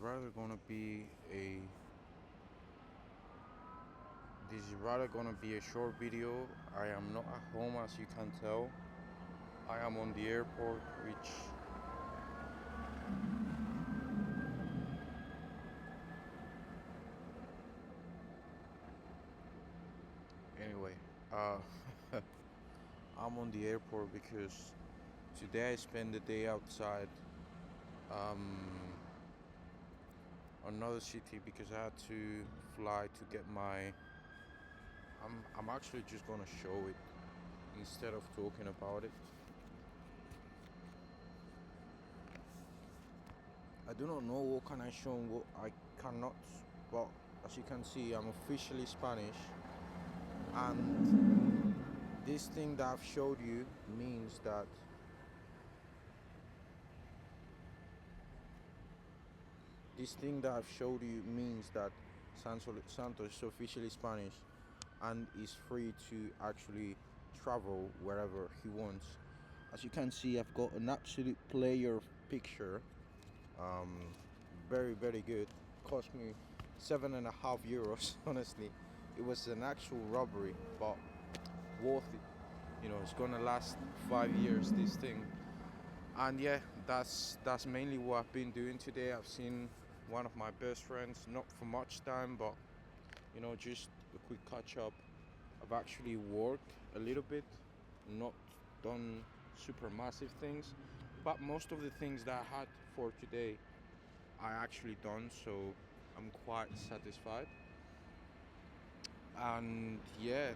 rather gonna be a this is rather gonna be a short video. I am not at home, as you can tell. I am on the airport, which anyway, uh I'm on the airport because today I spent the day outside um another city because I had to fly to get my I'm actually just gonna show it instead of talking about it. I do not know what can I show and what I cannot, but as you can see, I'm officially Spanish, and this thing that I've showed you means that Santos is officially Spanish and is free to actually travel wherever he wants. As you can see, I've got an absolute player picture. Um, very, very good. Cost me €7.5. Honestly, it was an actual robbery, but worth it. It's gonna last 5 years. This thing, and yeah, that's mainly what I've been doing today. I've seen one of my best friends, not for much time, but just a quick catch up. I've actually worked a little bit, not done super massive things, but most of the things that I had for today I actually done, so I'm quite satisfied. And yeah,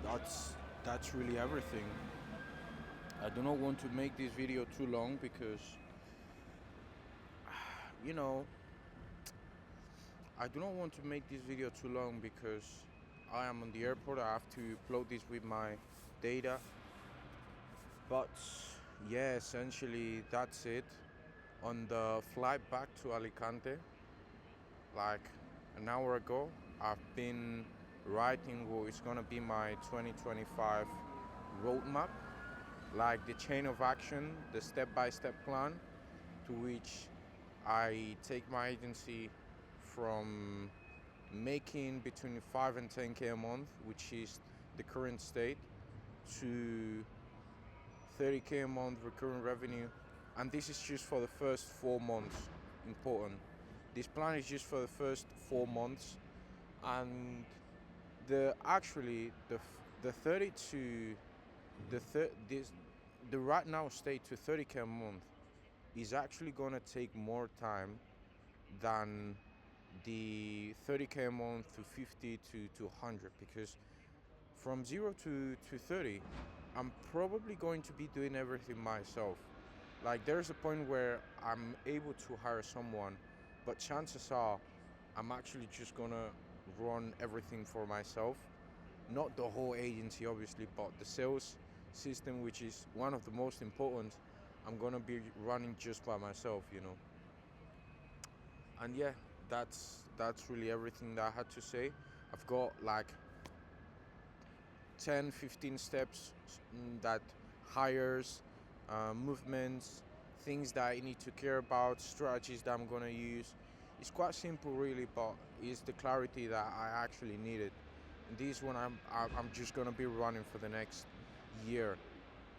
that's that's really everything. I do not want to make this video too long because you know I do not want to make this video too long because I am on the airport. I have to upload this with my data. But yeah, essentially that's it. On the flight back to Alicante, like an hour ago, I've been writing what is gonna be my 2025 roadmap, like the chain of action, the step-by-step plan to which I take my agency from making between 5 and 10K a month, which is the current state, to 30K a month recurring revenue. And this is just for the first 4 months. Important. This plan is just for the first 4 months, and the 30 to the right now state to 30K a month is actually gonna take more time than the 30K a month to 50 to 100, because from 0 to 30 I'm probably going to be doing everything myself. Like, there's a point where I'm able to hire someone, but chances are I'm actually just gonna run everything for myself. Not the whole agency, obviously, but the sales system, which is one of the most important, I'm gonna be running just by myself. And yeah, that's really everything that I had to say. I've got like 10-15 steps that hires, movements, things that I need to care about, strategies that I'm gonna use. It's quite simple really, but it's the clarity that I actually needed. And this one I'm just gonna be running for the next year.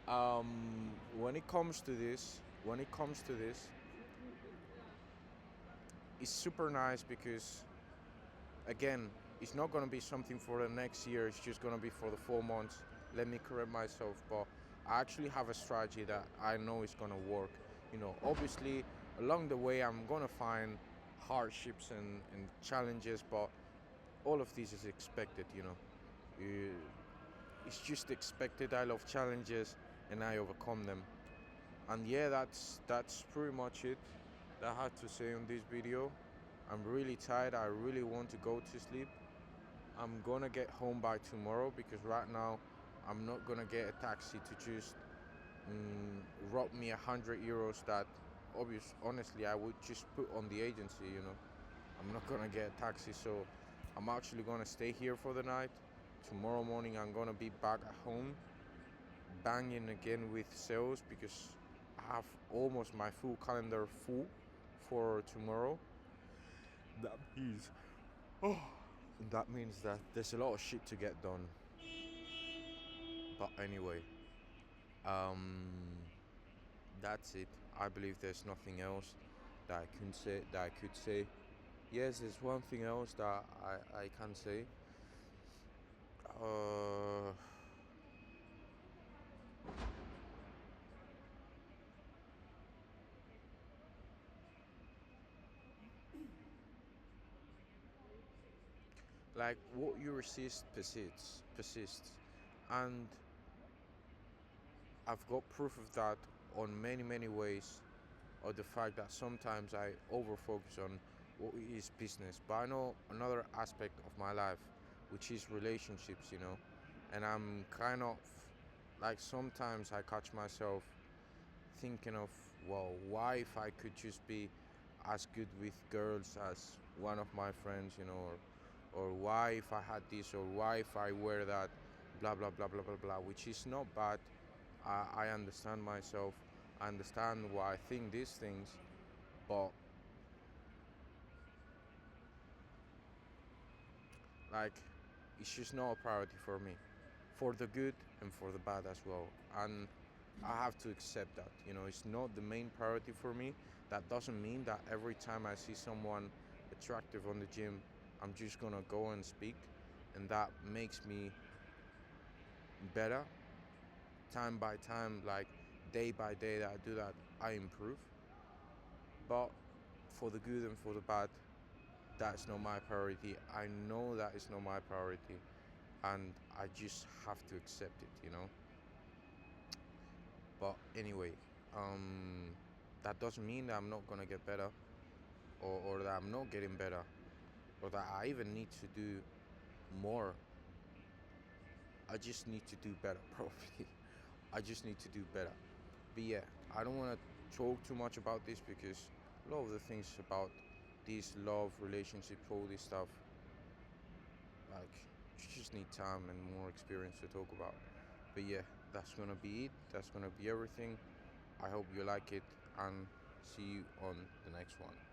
When it comes to this, it's super nice because, again, it's not going to be something for the next year. It's just going to be for the 4 months. Let me correct myself, but I actually have a strategy that I know is going to work. Obviously, along the way I'm going to find hardships and challenges, but all of this is expected. You- it's just expected. I love challenges and I overcome them. And yeah, that's pretty much it that I had to say on this video. I'm really tired. I really want to go to sleep. I'm gonna get home by tomorrow because right now I'm not gonna get a taxi to just rob me €100 that honestly I would just put on the agency. I'm not gonna get a taxi, so I'm actually gonna stay here for the night. Tomorrow morning I'm gonna be back at home, banging again with sales because I have almost my full calendar full for tomorrow. That means that means that there's a lot of shit to get done. But anyway, um, that's it. I believe there's nothing else that I can say. That I could say. Yes, there's one thing else that I can say. Uh, like what you resist persists, and I've got proof of that on many ways. Or the fact that sometimes I over focus on what is business, but I know another aspect of my life, which is relationships, and I'm kind of like sometimes I catch myself thinking of, well, why if I could just be as good with girls as one of my friends, or why if I had this, or why if I wear that, blah blah blah blah blah blah, which is not bad. I understand myself. I understand why I think these things, but like it's just not a priority for me, for the good and for the bad as well. And I have to accept that. It's not the main priority for me. That doesn't mean that every time I see someone attractive on the gym, I'm just gonna go and speak, and that makes me better time by time, like day by day that I do that, I improve. But for the good and for the bad, that's not my priority. I know that it's not my priority, and I just have to accept it. But anyway, that doesn't mean that I'm not gonna get better, or that I'm not getting better, or that I even need to do more. I just need to do better, probably. I just need to do better. But yeah, I don't want to talk too much about this because a lot of the things about this love, relationships, all this stuff, like you just need time and more experience to talk about. But yeah, that's gonna be it. That's gonna be everything. I hope you like it, and see you on the next one.